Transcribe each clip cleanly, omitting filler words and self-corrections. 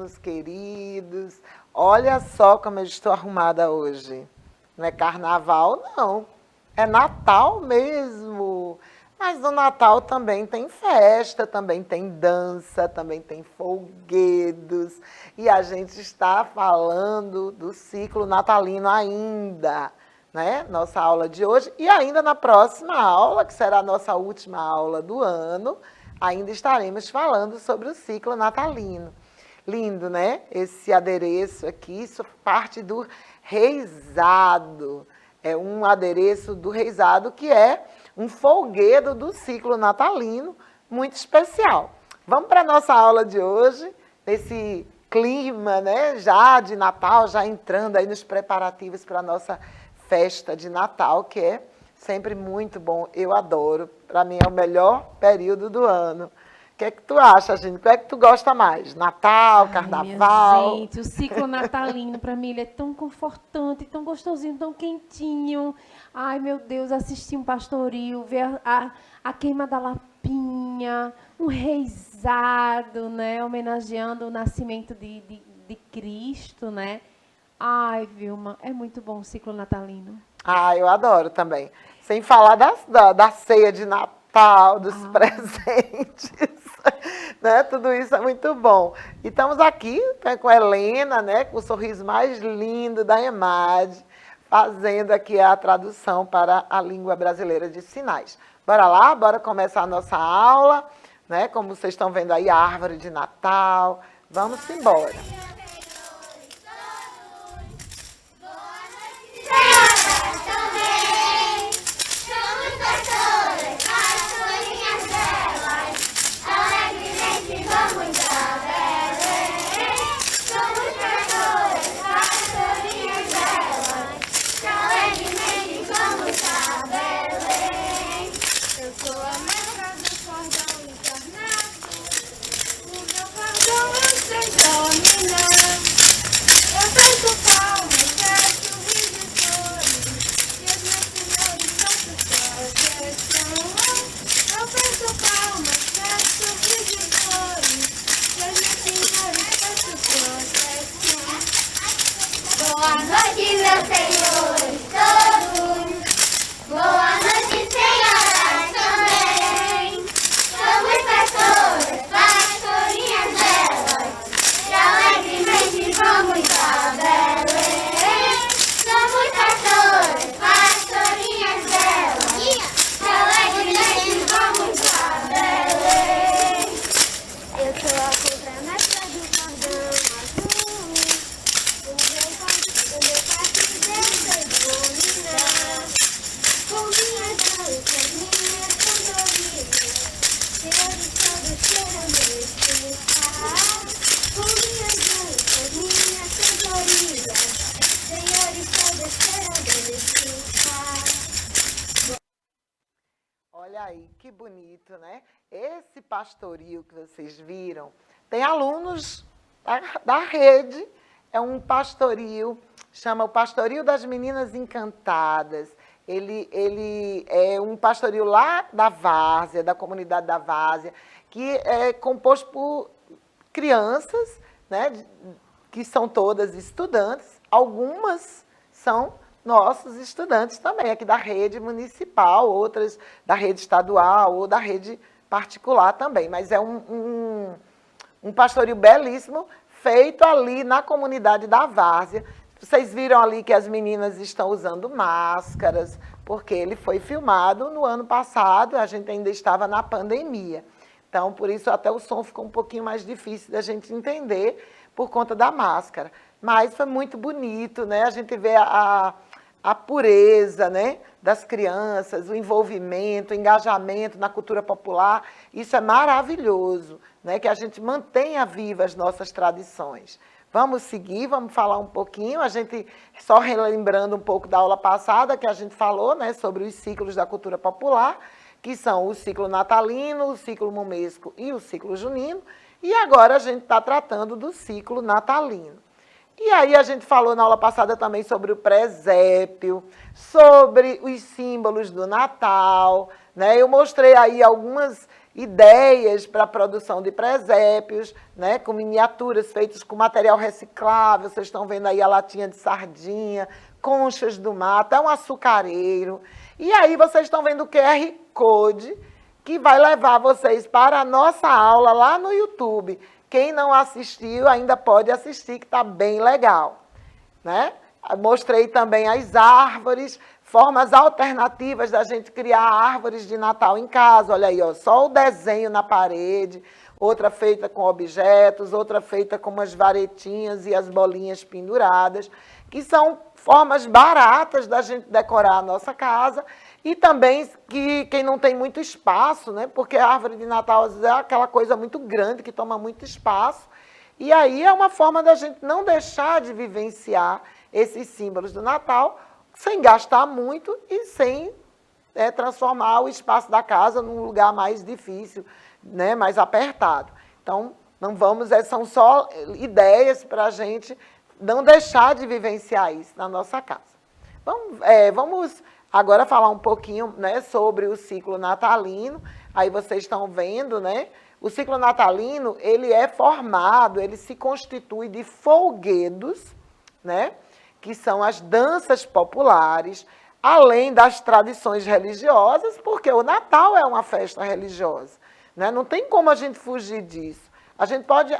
meus queridos. Olha só como eu estou arrumada hoje. Não é carnaval, não. É Natal mesmo. Mas no Natal também tem festa, também tem dança, também tem folguedos. E a gente está falando do ciclo natalino ainda, né? Nossa aula de hoje. E ainda na próxima aula, que será a nossa última aula do ano, ainda estaremos falando sobre o ciclo natalino. Lindo, né? Esse adereço aqui, isso parte do reisado. É um adereço do reisado que é um folguedo do ciclo natalino, muito especial. Vamos para a nossa aula de hoje, nesse clima, né, já de Natal, já entrando aí nos preparativos para a nossa festa de Natal, que é sempre muito bom, eu adoro, para mim é o melhor período do ano. O que é que tu acha, gente? O que é que tu gosta mais? Natal, Carnaval? Minha gente, o ciclo natalino, para mim, ele é tão confortante, tão gostosinho, tão quentinho. Ai, meu Deus, assistir um pastoril, ver a queima da lapinha, um reisado, né? Homenageando o nascimento de Cristo, né? Ai, Vilma, é muito bom o ciclo natalino. Ah, eu adoro também. Sem falar da ceia de Natal, dos presentes. Né? Tudo isso é muito bom. E estamos aqui, né, com a Helena, né, com o sorriso mais lindo da EMAD, fazendo aqui a tradução para a língua brasileira de sinais. Bora lá, bora começar a nossa aula, né? Como vocês estão vendo aí, a árvore de Natal. Vamos embora. Boa noite, meus senhores todos. Boa noite, senhoras também. Somos pastoras, pastorinhas belas, que alegremente vamos a Belém. Somos pastoras, pastorinhas belas, que alegremente vamos a Belém. Eu sou a contramestra do cordão azul. O meu partido dominar. Com minhas danças, minhas cantorias, senhores todos queiram desfrutar. Com minhas danças, minhas cantorias, senhores todos queiram desfrutar. Olha aí, que bonito, né? Esse pastoril que vocês viram, tem alunos da rede, é um pastoril, chama o Pastoril das Meninas Encantadas. Ele é um pastoril lá da Várzea, da comunidade da Várzea, que é composto por crianças, né, que são todas estudantes, algumas são nossos estudantes também, aqui da rede municipal, outras da rede estadual ou da rede particular também, mas é um pastoril belíssimo, feito ali na comunidade da Várzea. Vocês viram ali que as meninas estão usando máscaras, porque ele foi filmado no ano passado, a gente ainda estava na pandemia. Então, por isso, até o som ficou um pouquinho mais difícil da gente entender, por conta da máscara. Mas foi muito bonito, né? A gente vê a pureza, né, das crianças, o envolvimento, o engajamento na cultura popular. Isso é maravilhoso, né? Que a gente mantenha viva as nossas tradições. Vamos seguir, vamos falar um pouquinho, a gente, só relembrando um pouco da aula passada, que a gente falou, né, sobre os ciclos da cultura popular, que são o ciclo natalino, o ciclo momesco e o ciclo junino, e agora a gente está tratando do ciclo natalino. E aí a gente falou na aula passada também sobre o presépio, sobre os símbolos do Natal, né? Eu mostrei aí algumas ideias para a produção de presépios, né, com miniaturas feitas com material reciclável. Vocês estão vendo aí a latinha de sardinha, conchas do mar, até um açucareiro. E aí vocês estão vendo o QR Code, que vai levar vocês para a nossa aula lá no YouTube. Quem não assistiu ainda pode assistir, que está bem legal, né? Mostrei também as árvores, formas alternativas da gente criar árvores de Natal em casa. Olha aí, ó, só o desenho na parede, outra feita com objetos, outra feita com umas varetinhas e as bolinhas penduradas, que são formas baratas da gente decorar a nossa casa. E também que quem não tem muito espaço, né? Porque a árvore de Natal às vezes é aquela coisa muito grande que toma muito espaço. E aí é uma forma da gente não deixar de vivenciar esses símbolos do Natal sem gastar muito e sem transformar o espaço da casa num lugar mais difícil, né? Mais apertado. Então, não vamos, são só ideias para a gente não deixar de vivenciar isso na nossa casa. Vamos agora falar um pouquinho, né, sobre o ciclo natalino. Aí vocês estão vendo, né? O ciclo natalino, ele é formado, ele se constitui de folguedos, né? Que são as danças populares, além das tradições religiosas, porque o Natal é uma festa religiosa, né? Não tem como a gente fugir disso. A gente pode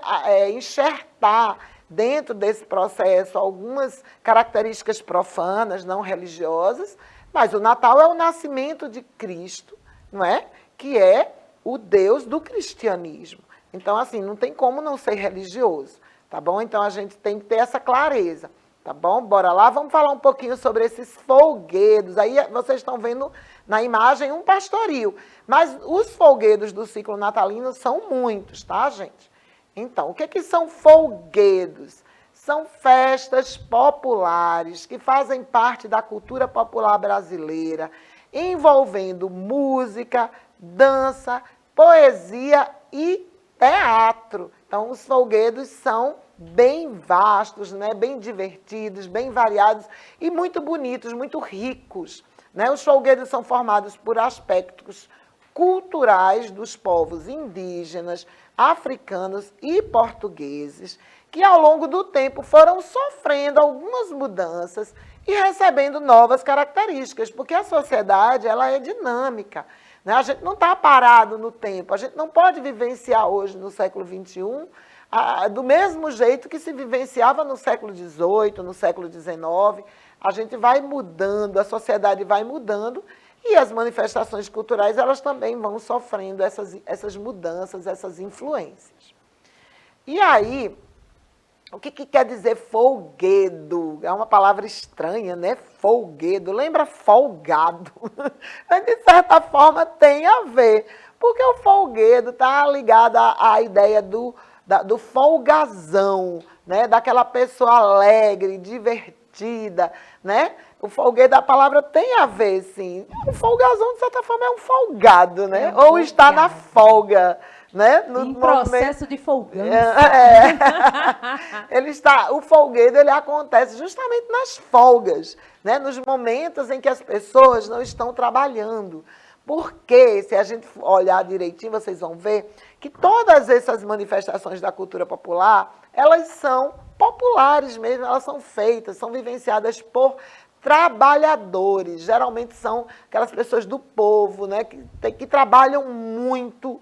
enxertar dentro desse processo algumas características profanas, não religiosas, mas o Natal é o nascimento de Cristo, não é? Que é o Deus do cristianismo. Então, assim, não tem como não ser religioso, tá bom? Então, a gente tem que ter essa clareza, tá bom? Bora lá, vamos falar um pouquinho sobre esses folguedos. Aí, vocês estão vendo na imagem um pastoril, mas os folguedos do ciclo natalino são muitos, tá, gente? Então, o que são folguedos? São festas populares que fazem parte da cultura popular brasileira, envolvendo música, dança, poesia e teatro. Então, os folguedos são bem vastos, né? Bem divertidos, bem variados e muito bonitos, muito ricos, né? Os folguedos são formados por aspectos culturais dos povos indígenas, africanos e portugueses, que ao longo do tempo foram sofrendo algumas mudanças e recebendo novas características, porque a sociedade ela é dinâmica, né? A gente não está parado no tempo, a gente não pode vivenciar hoje, no século XXI, do mesmo jeito que se vivenciava no século XVIII, no século XIX. A gente vai mudando, a sociedade vai mudando, e as manifestações culturais elas também vão sofrendo essas mudanças, essas influências. E aí, o que quer dizer folguedo? É uma palavra estranha, né? Folguedo. Lembra folgado? Mas, de certa forma, tem a ver. Porque o folguedo está ligado à ideia do folgazão, né? Daquela pessoa alegre, divertida, né? O folguedo, a palavra tem a ver, sim. O folgazão, de certa forma, é um folgado, né? Ou está na folga, né? Em processo de folgança. O folguedo, ele acontece justamente nas folgas, né? Nos momentos em que as pessoas não estão trabalhando. Porque, se a gente olhar direitinho, vocês vão ver que todas essas manifestações da cultura popular, elas são populares mesmo, elas são feitas, são vivenciadas por trabalhadores. Geralmente são aquelas pessoas do povo, né? Que trabalham muito,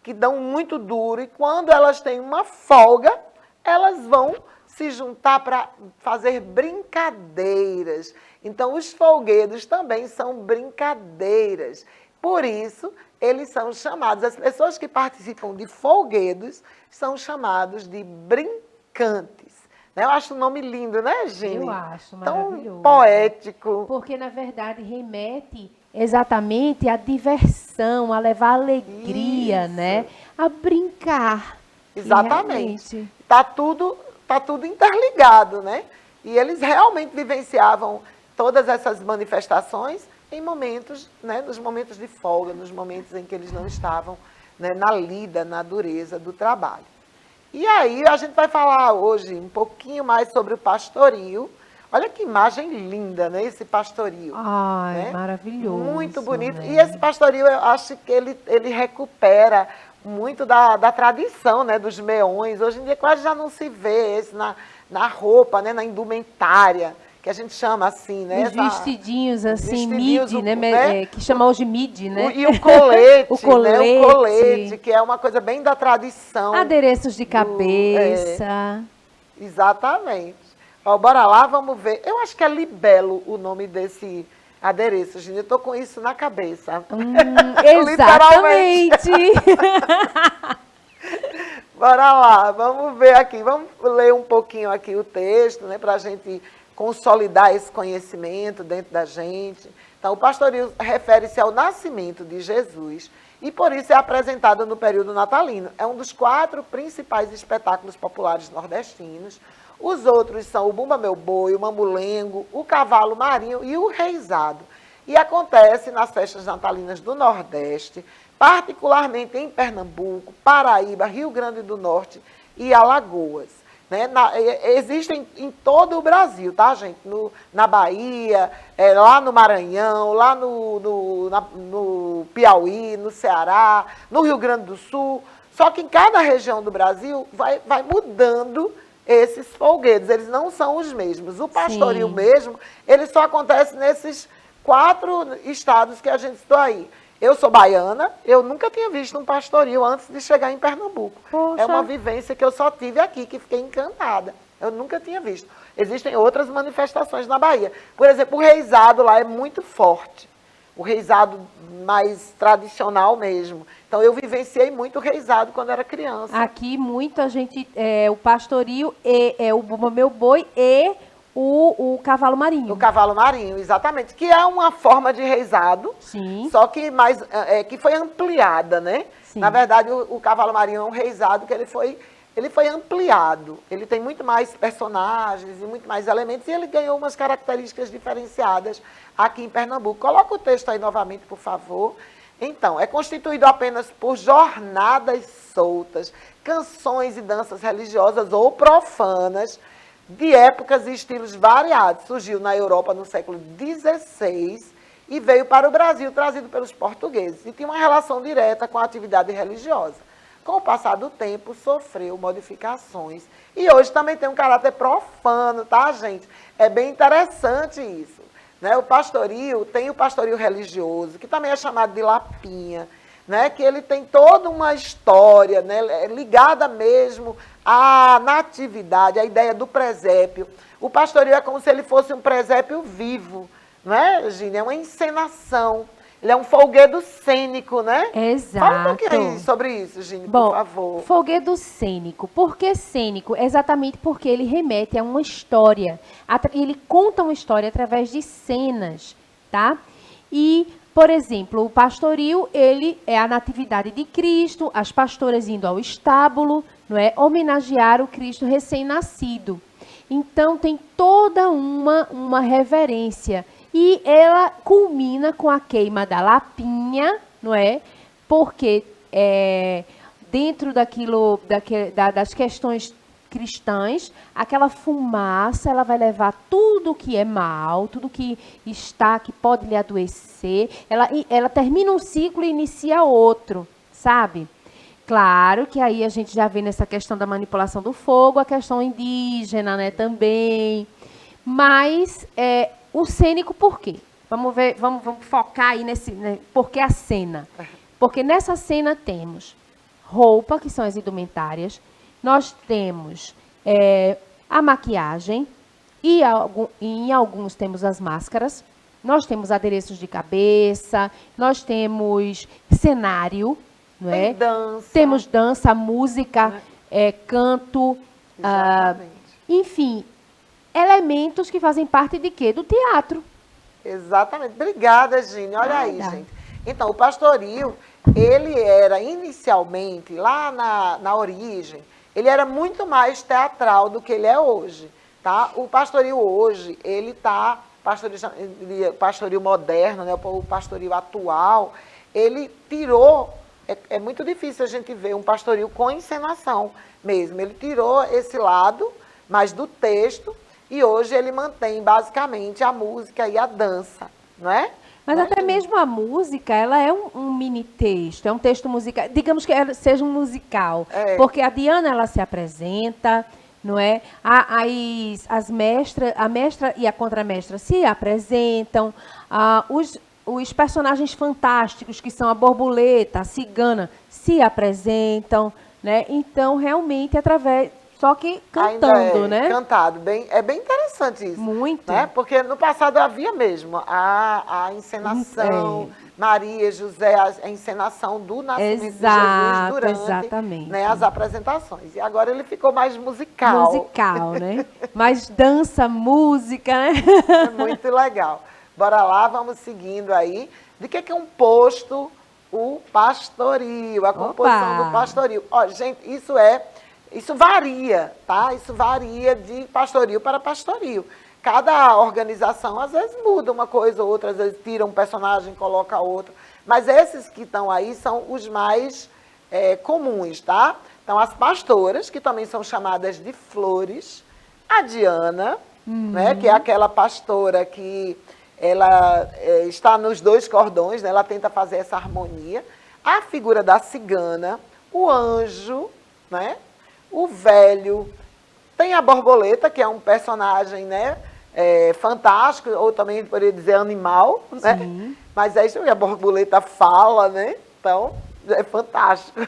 que dão muito duro, e quando elas têm uma folga, elas vão se juntar para fazer brincadeiras. Então, os folguedos também são brincadeiras. Por isso, eles são chamados, as pessoas que participam de folguedos são chamados de brincantes. Eu acho o nome lindo, né, Gine? Eu acho maravilhoso. Tão poético. Porque, na verdade, remete exatamente à diversão, a levar alegria, Isso. Né? A brincar. Exatamente. Tá tudo interligado, né? E eles realmente vivenciavam todas essas manifestações em momentos, né, nos momentos de folga, nos momentos em que eles não estavam, né, na lida, na dureza do trabalho. E aí a gente vai falar hoje um pouquinho mais sobre o pastoril. Olha que imagem linda, né? Esse pastoril. Ai, né? maravilhoso. Muito bonito. Né? E esse pastoril, eu acho que ele recupera muito da tradição, né? Dos meões. Hoje em dia quase já não se vê esse na roupa, né? Na indumentária, que a gente chama assim, né? Os vestidinhos assim, vestidinhos, midi, né? Que chama hoje midi, né? E o colete, o colete. Né? O colete, que é uma coisa bem da tradição. Adereços de cabeça. Exatamente. Ó, bora lá, vamos ver. Eu acho que é libelo o nome desse adereço, gente. Eu estou com isso na cabeça. Exatamente. Bora lá, vamos ver aqui. Vamos ler um pouquinho aqui o texto, né, para a gente consolidar esse conhecimento dentro da gente. Então, o pastoril refere-se ao nascimento de Jesus e, por isso, é apresentado no período natalino. É um dos 4 principais espetáculos populares nordestinos. Os outros são o Bumba Meu Boi, o Mamulengo, o Cavalo Marinho e o Reizado. E acontece nas festas natalinas do Nordeste, particularmente em Pernambuco, Paraíba, Rio Grande do Norte e Alagoas. Né? Existem em todo o Brasil, tá, gente? Na Bahia, lá no Maranhão, lá no Piauí, no Ceará, no Rio Grande do Sul. Só que em cada região do Brasil vai mudando esses folguedos, eles não são os mesmos. O pastoril mesmo, ele só acontece nesses 4 estados que a gente citou aí. Eu sou baiana, eu nunca tinha visto um pastoril antes de chegar em Pernambuco. Poxa. É uma vivência que eu só tive aqui, que fiquei encantada. Eu nunca tinha visto. Existem outras manifestações na Bahia. Por exemplo, o reizado lá é muito forte. O reizado mais tradicional mesmo. Então, eu vivenciei muito o reizado quando era criança. Aqui, muita gente, o pastoril, o Bumba Meu Boi e o Cavalo Marinho. O Cavalo Marinho, exatamente. Que é uma forma de reizado, Sim. Só que, que foi ampliada, né? Sim. Na verdade, o Cavalo Marinho é um reizado que ele foi ampliado. Ele tem muito mais personagens e muito mais elementos, e ele ganhou umas características diferenciadas aqui em Pernambuco. Coloca o texto aí novamente, por favor. Então, é constituído apenas por jornadas soltas, canções e danças religiosas ou profanas, de épocas e estilos variados. Surgiu na Europa no século XVI e veio para o Brasil trazido pelos portugueses. E tinha uma relação direta com a atividade religiosa. Com o passar do tempo, sofreu modificações. E hoje também tem um caráter profano, tá, gente? É bem interessante isso. Né? O pastoril, tem o pastoril religioso, que também é chamado de lapinha, né? Que ele tem toda uma história, né? Ligada mesmo à natividade, à ideia do presépio. O pastoril é como se ele fosse um presépio vivo, não é, Gine? É uma encenação. Ele é um folguedo cênico, né? Exato. Fala um pouquinho aí sobre isso, Gine, por favor. Folguedo cênico. Por que cênico? Exatamente porque ele remete a uma história. Ele conta uma história através de cenas, tá? E, por exemplo, o pastoril, ele é a natividade de Cristo, as pastoras indo ao estábulo, não é? Homenagear o Cristo recém-nascido. Então, tem toda uma reverência. E ela culmina com a queima da lapinha, não é? Porque dentro das questões cristãs, aquela fumaça, ela vai levar tudo que é mal, tudo que pode lhe adoecer. Ela termina um ciclo e inicia outro, sabe? Claro que aí a gente já vê nessa questão da manipulação do fogo, a questão indígena, né, também. Mas o cênico, por quê? Vamos ver, vamos focar aí nesse, né, por que a cena? Porque nessa cena temos roupa, que são as indumentárias, nós temos a maquiagem, e em alguns temos as máscaras, nós temos adereços de cabeça, nós temos cenário, não é? Tem dança. Temos dança, música, canto, enfim, elementos que fazem parte de quê? Do teatro. Exatamente. Obrigada, Gine. Olha aí, gente. Então, o pastoril, ele era inicialmente, lá na origem, ele era muito mais teatral do que ele é hoje. Tá? O pastoril hoje, ele está, pastoril moderno, né? O pastoril atual, ele tirou, é muito difícil a gente ver um pastoril com encenação mesmo. Ele tirou esse lado mais do texto e hoje ele mantém basicamente a música e a dança, não é? Mas até mesmo a música, ela é um mini texto, é um texto musical, digamos que seja um musical, porque a Diana, ela se apresenta, não é? As mestras, a mestra e a contramestra se apresentam, os personagens fantásticos, que são a borboleta, a cigana, se apresentam, né? Então, realmente, só que cantando, né? Cantado, é bem interessante isso. Muito. Né? Porque no passado havia mesmo a encenação, Maria, José, a encenação do nascimento de Jesus durante né, as apresentações. E agora ele ficou mais musical. Musical, né? Mais dança, música, né? É muito legal. Bora lá, vamos seguindo aí. De que é um posto o pastoril, a composição do pastoril. Ó, gente, isso varia, tá? Isso varia de pastoril para pastoril. Cada organização, às vezes, muda uma coisa ou outra, às vezes tira um personagem, coloca outro. Mas esses que estão aí são os mais comuns, tá? Então, as pastoras, que também são chamadas de flores. A Diana, né, que é aquela pastora que ela está nos dois cordões, né, ela tenta fazer essa harmonia. A figura da cigana, o anjo, né? O velho, tem a borboleta, que é um personagem, né, fantástico, ou também poderia dizer animal, né? Sim. Mas é isso que a borboleta fala, né? Então, é fantástico.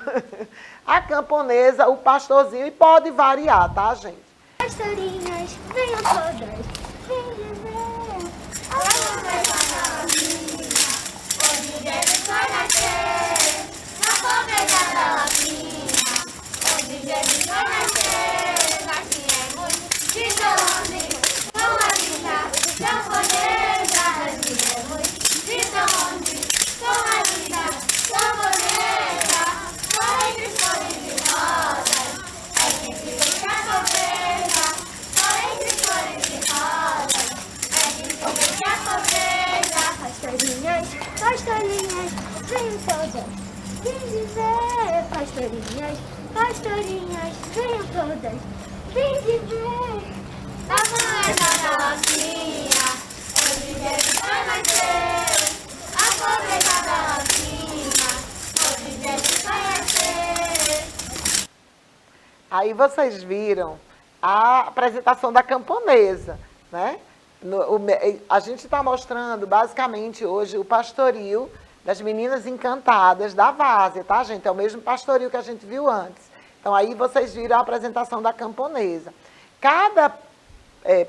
A camponesa, o pastorzinho, e pode variar, tá, gente? Pastorinhas, venham todas, vem viver. A conversa na lapinha, onde Jesus vai nascer. Na conversa da lapinha, onde Jesus vai nascer. Nascemos de onde, com a vida, tão bonita. Nascemos de onde, com a vida, tão bonita. Só entre flores e rosas, é que se vê a pobreza. Só entre flores e rosas, é que se vê a pobreza. Pastorinhas, pastorinhas, venham todas, vem viver. Pastorinhas, pastorinhas, venham todas, vem viver. Na conversa da lapinha, onde Jesus vai nascer. A pobreza da lapinha, onde Jesus vai nascer. Aí vocês viram a apresentação da camponesa, né? A gente está mostrando, basicamente, hoje, o pastoril das meninas encantadas da Várzea, tá, gente? É o mesmo pastoril que a gente viu antes. Então, aí vocês viram a apresentação da camponesa. Cada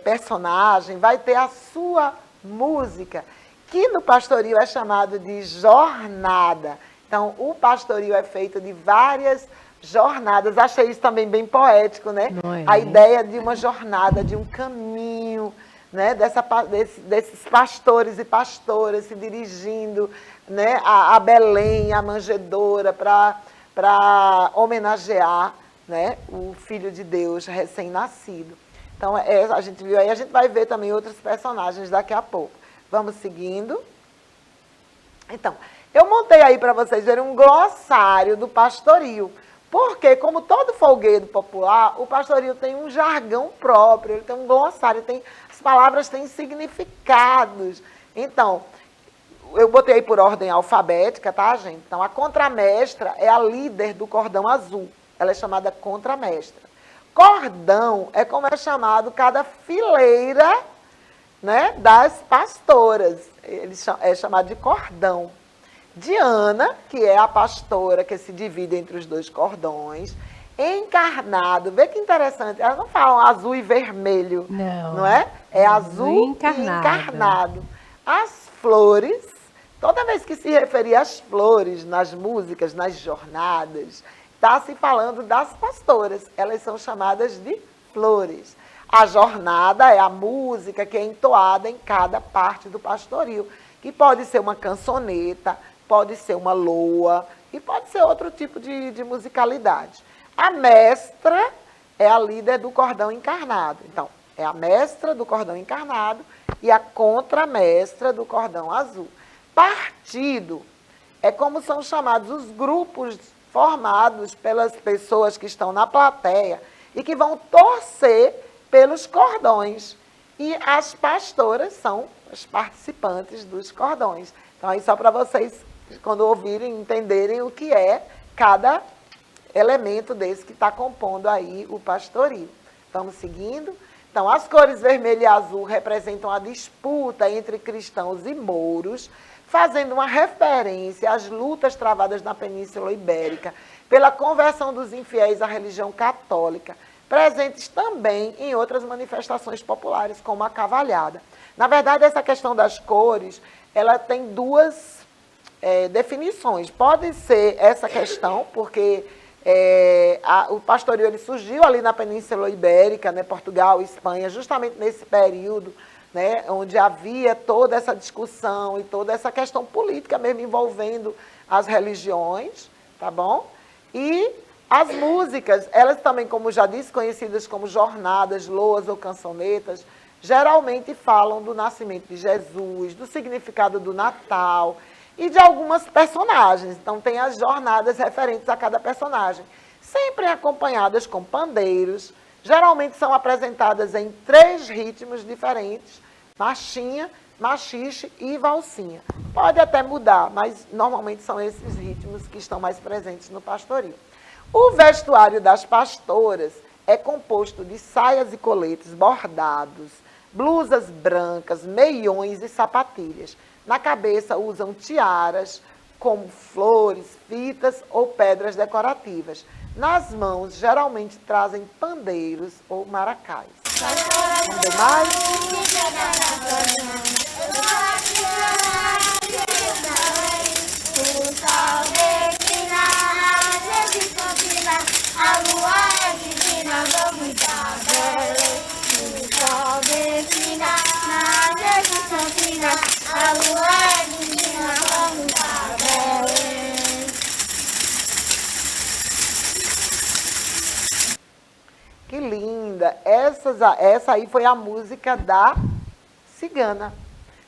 personagem vai ter a sua música, que no pastoril é chamado de jornada. Então, o pastoril é feito de várias jornadas. Achei isso também bem poético, né? A ideia de uma jornada, de um caminho, né? Desses pastores e pastoras se dirigindo, né? a Belém, a manjedoura, para homenagear, né? O Filho de Deus recém-nascido. Então, a gente viu aí, a gente vai ver também outros personagens daqui a pouco. Vamos seguindo. Então, eu montei aí para vocês verem um glossário do pastoril. Porque, como todo folguedo popular, o pastoril tem um jargão próprio, ele tem um glossário, as palavras têm significados. Então, eu botei aí por ordem alfabética, tá, gente? Então, a contramestra é a líder do cordão azul. Ela é chamada contramestra. Cordão é como é chamado cada fileira, né, das pastoras. É chamado de cordão. Diana, que é a pastora que se divide entre os dois cordões. Encarnado, vê que interessante, elas não falam azul e vermelho, não é? É azul e encarnado. As flores, toda vez que se referir às flores nas músicas, nas jornadas, está se falando das pastoras, elas são chamadas de flores. A jornada é a música que é entoada em cada parte do pastoril, que pode ser uma cançoneta, pode ser uma loa e pode ser outro tipo de musicalidade. A mestra é a líder do cordão encarnado. Então, é a mestra do cordão encarnado e a contramestra do cordão azul. Partido é como são chamados os grupos formados pelas pessoas que estão na plateia e que vão torcer pelos cordões. E as pastoras são as participantes dos cordões. Então, aí só para vocês, quando ouvirem, entenderem o que é cada elemento desse que está compondo aí o pastoril. Vamos seguindo? Então, as cores vermelho e azul representam a disputa entre cristãos e mouros, fazendo uma referência às lutas travadas na Península Ibérica pela conversão dos infiéis à religião católica, presentes também em outras manifestações populares, como a cavalhada. Na verdade, essa questão das cores, ela tem duas definições. Pode ser essa questão, porque o pastoril ele surgiu ali na Península Ibérica, né, Portugal, Espanha, justamente nesse período, né, onde havia toda essa discussão e toda essa questão política mesmo envolvendo as religiões, tá bom? E as músicas, elas também, como já disse, conhecidas como jornadas, loas ou cançonetas, geralmente falam do nascimento de Jesus, do significado do Natal e de algumas personagens. Então, tem as jornadas referentes a cada personagem, sempre acompanhadas com pandeiros. Geralmente são apresentadas em 3 ritmos diferentes: marchinha, machixe e valsinha. Pode até mudar, mas normalmente são esses ritmos que estão mais presentes no pastoril. O vestuário das pastoras é composto de saias e coletes bordados, blusas brancas, meiões e sapatilhas. Na cabeça usam tiaras, como flores, fitas ou pedras decorativas. Nas mãos, geralmente trazem pandeiros ou maracais. Vamos ver mais? A lua é divina, vamos dar Belém. O sol defina, na Jesus Campina. A lua é divina, vamos dar Belém. Que linda! Essa aí foi a música da cigana.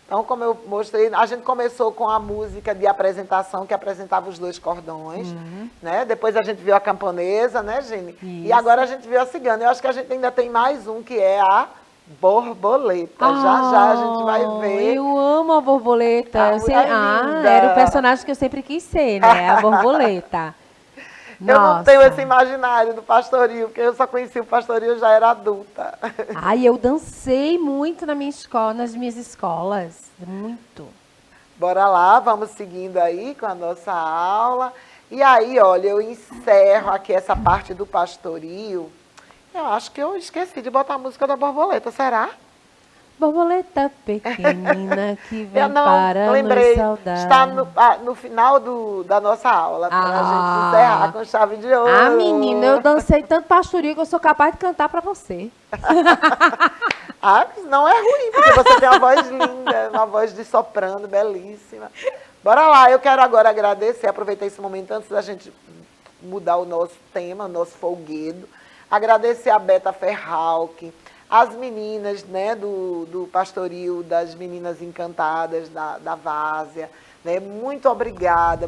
Então, como eu mostrei, a gente começou com a música de apresentação, que apresentava os 2 cordões, né? Depois a gente viu a camponesa, né, Gine? Isso. E agora a gente viu a cigana. Eu acho que a gente ainda tem mais um, que é a borboleta. Já a gente vai ver. Eu amo a borboleta. Linda. Era o personagem que eu sempre quis ser, né? A borboleta. Eu não Nossa. tenho esse imaginário do pastoril, porque eu só conheci o pastoril, eu já era adulta. Ai, eu dancei muito na minha escola, nas minhas escolas. Muito. Bora lá, vamos seguindo aí com a nossa aula. E aí, olha, eu encerro aqui essa parte do pastoril. Eu acho que eu esqueci de botar a música da borboleta, será? Borboleta pequenina que vem Eu não para lembrei. nos saudar. Está no final da nossa aula, para a gente encerrar com chave de ouro. Ah, menina, eu dancei tanto pastoril que eu sou capaz de cantar para você. Ah, não é ruim, porque você tem uma voz linda, uma voz de soprano belíssima. Bora lá, eu quero agora agradecer, aproveitar esse momento antes da gente mudar o nosso tema, o nosso folguedo. Agradecer a Beta Ferralque, as meninas, né, do pastoril, das meninas encantadas da Várzea, né? Muito obrigada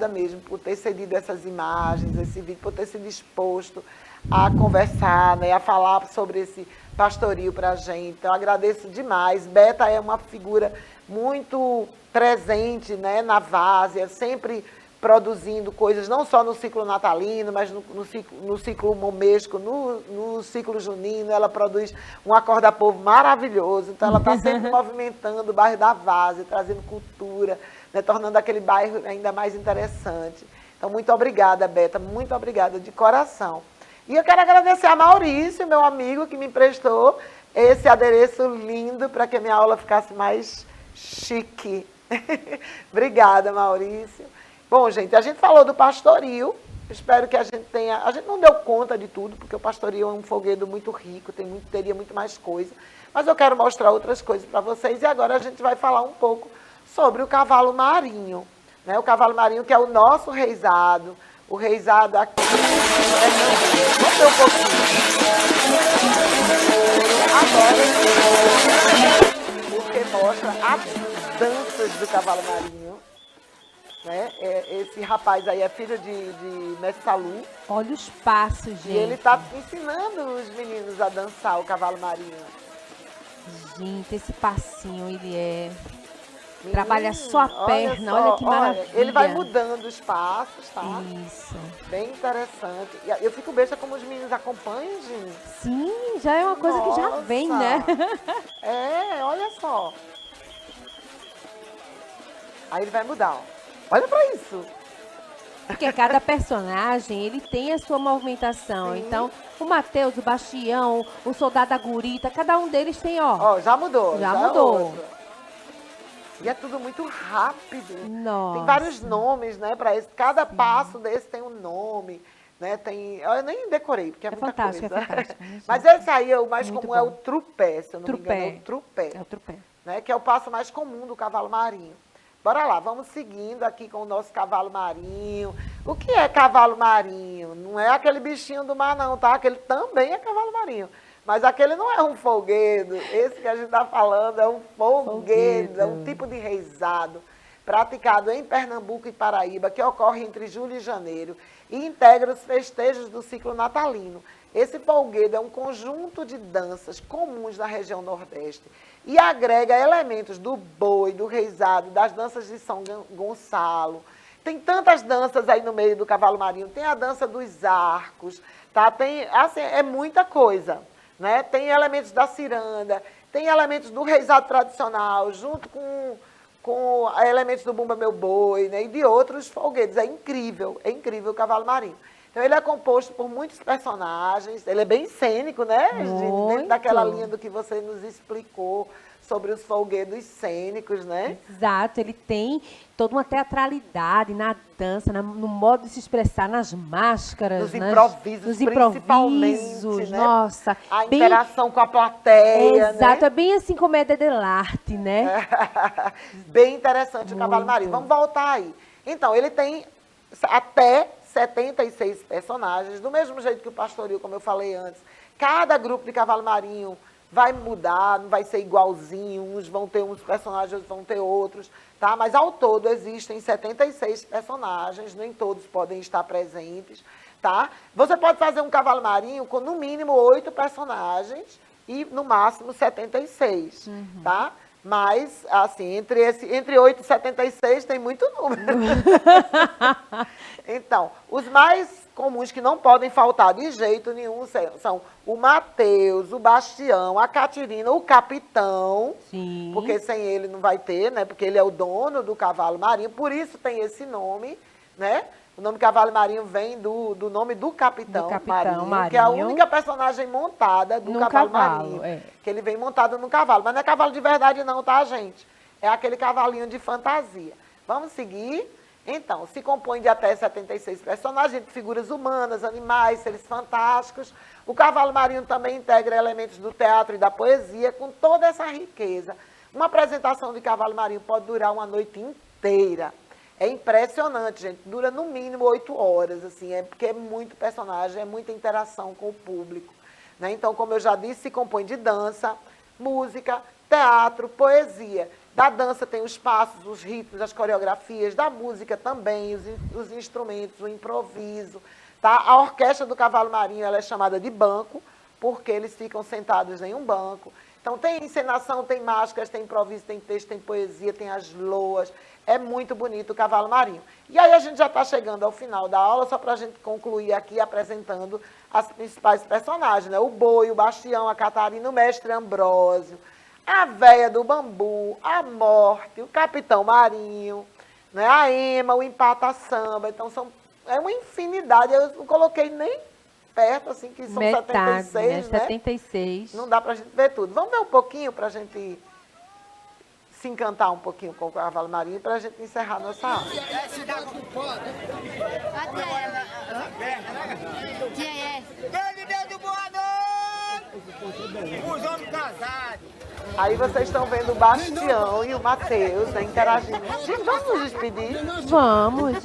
mesmo por ter cedido essas imagens, esse vídeo, por ter se disposto a conversar, né, a falar sobre esse pastoril para a gente. Então, agradeço demais. Beta é uma figura muito presente, né, na Várzea, sempre produzindo coisas, não só no ciclo natalino, mas no ciclo momesco, no ciclo junino. Ela produz um acorda-povo maravilhoso. Então, ela está sempre movimentando o bairro da Várzea, trazendo cultura, né, tornando aquele bairro ainda mais interessante. Então, muito obrigada, Beta, muito obrigada de coração. E eu quero agradecer a Maurício, meu amigo, que me emprestou esse adereço lindo para que a minha aula ficasse mais chique. Obrigada, Maurício. Bom, gente, a gente falou do pastoril, espero que a gente tenha... A gente não deu conta de tudo, porque o pastoril é um folguedo muito rico, teria muito mais coisa, mas eu quero mostrar outras coisas para vocês, e agora a gente vai falar um pouco sobre o cavalo marinho, né? O cavalo marinho, que é o nosso reizado, o reizado aqui... Vamos ver um pouquinho. Agora, porque mostra as danças do cavalo marinho. Né? Esse rapaz aí é filho de Mestre Salu. Olha os passos, gente. E ele está ensinando os meninos a dançar o cavalo marinho. Gente, esse passinho, ele trabalha só a Olha perna, só, olha que maravilha. ele vai mudando os passos, tá? Isso. Bem interessante. E eu fico besta como os meninos acompanham, gente. Sim, já é uma coisa que já vem, Nossa. né? É, olha só. Aí ele vai mudar, ó. Olha pra isso. Porque cada personagem, ele tem a sua movimentação. Sim. Então, o Matheus, o Bastião, o Soldado da Gurita, cada um deles tem, ó. Ó, já mudou. Já é mudou. outro. E é tudo muito rápido. Nossa. Tem vários nomes, né, para isso. Cada passo desse tem um nome, né? Eu nem decorei, porque é muita fantástico, coisa. é fantástico. Mas esse aí, o mais Muito comum é bom. o trupé, se eu não me engano, é o Trupé. trupé, É o trupé. né? Que é o passo mais comum do cavalo marinho. Bora lá, vamos seguindo aqui com o nosso cavalo marinho. O que é cavalo marinho? Não é aquele bichinho do mar, não, tá? Aquele também é cavalo marinho. Mas aquele não é um folguedo. Esse que a gente está falando é um folguedo, é um tipo de reizado praticado em Pernambuco e Paraíba, que ocorre entre julho e janeiro e integra os festejos do ciclo natalino. Esse folguedo é um conjunto de danças comuns na região Nordeste e agrega elementos do boi, do reizado, das danças de São Gonçalo. Tem tantas danças aí no meio do cavalo marinho. Tem a dança dos arcos, tá? Tem, assim, é muita coisa, né? Tem elementos da ciranda, tem elementos do reizado tradicional, junto com elementos do Bumba Meu Boi, né? E de outros folguedos. É incrível o cavalo marinho. Então, ele é composto por muitos personagens, ele é bem cênico, né, Gine? Dentro daquela linha do que você nos explicou sobre os folguedos cênicos, né? Exato, ele tem toda uma teatralidade na dança, no modo de se expressar, nas máscaras, Nos improvisos, principalmente, né? Nossa. A interação com a plateia, exato, né? é bem assim comédia dell'arte, né? Bem interessante o cavalo marinho. Vamos voltar aí. Então, ele tem até 76 personagens, do mesmo jeito que o pastoril, como eu falei antes. Cada grupo de cavalo marinho vai mudar, não vai ser igualzinho, uns vão ter uns personagens, outros vão ter outros, tá? Mas ao todo existem 76 personagens, nem todos podem estar presentes, tá? Você pode fazer um cavalo marinho com no mínimo 8 personagens e no máximo 76, tá? Mas, assim, entre 8 e 76 tem muito número. Então, os mais comuns que não podem faltar de jeito nenhum são o Matheus, o Bastião, a Catirina, o Capitão. Sim. Porque sem ele não vai ter, né? Porque ele é o dono do cavalo marinho, por isso tem esse nome, né? O nome cavalo marinho vem do nome do capitão, marinho, que é a única personagem montada do cavalo marinho. Que ele vem montado no cavalo. Mas não é cavalo de verdade não, tá, gente? É aquele cavalinho de fantasia. Vamos seguir? Então, se compõe de até 76 personagens, figuras humanas, animais, seres fantásticos. O cavalo marinho também integra elementos do teatro e da poesia, com toda essa riqueza. Uma apresentação de cavalo marinho pode durar uma noite inteira. É impressionante, gente. Dura no mínimo 8 horas, assim, porque é muito personagem, é muita interação com o público, né? Então, como eu já disse, se compõe de dança, música, teatro, poesia. Da dança tem os passos, os ritmos, as coreografias, da música também, os instrumentos, o improviso, tá? A orquestra do cavalo marinho ela é chamada de banco, porque eles ficam sentados em um banco. Então, tem encenação, tem máscaras, tem improviso, tem texto, tem poesia, tem as loas. É muito bonito o cavalo marinho. E aí a gente já está chegando ao final da aula, só para a gente concluir aqui apresentando as principais personagens, né? O Boi, o Bastião, a Catarina, o Mestre Ambrósio, a Véia do Bambu, a Morte, o Capitão Marinho, né? A Ema, o Empata-Samba. Então, é uma infinidade. Eu não coloquei nem perto, assim, que são metade, 76, né? 76. Não dá para a gente ver tudo. Vamos ver um pouquinho para a gente se encantar um pouquinho com o cavalo marinho para a gente encerrar nossa aula. Quem é? Ele deu boa noite! Os homens casados! Aí vocês estão vendo o Bastião e o Matheus, né, interagindo. Gente, vamos nos despedir? Vamos.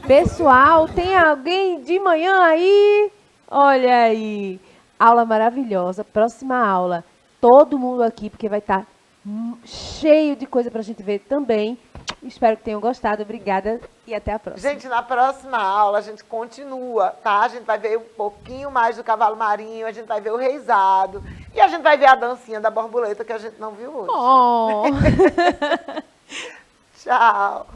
Pessoal, tem alguém de manhã aí? Olha aí. Aula maravilhosa. Próxima aula. Todo mundo aqui, porque vai estar cheio de coisa pra gente ver também. Espero que tenham gostado. Obrigada e até a próxima. Gente, na próxima aula a gente continua, tá? A gente vai ver um pouquinho mais do cavalo marinho, a gente vai ver o reisado e a gente vai ver a dancinha da borboleta que a gente não viu hoje. Oh. Tchau.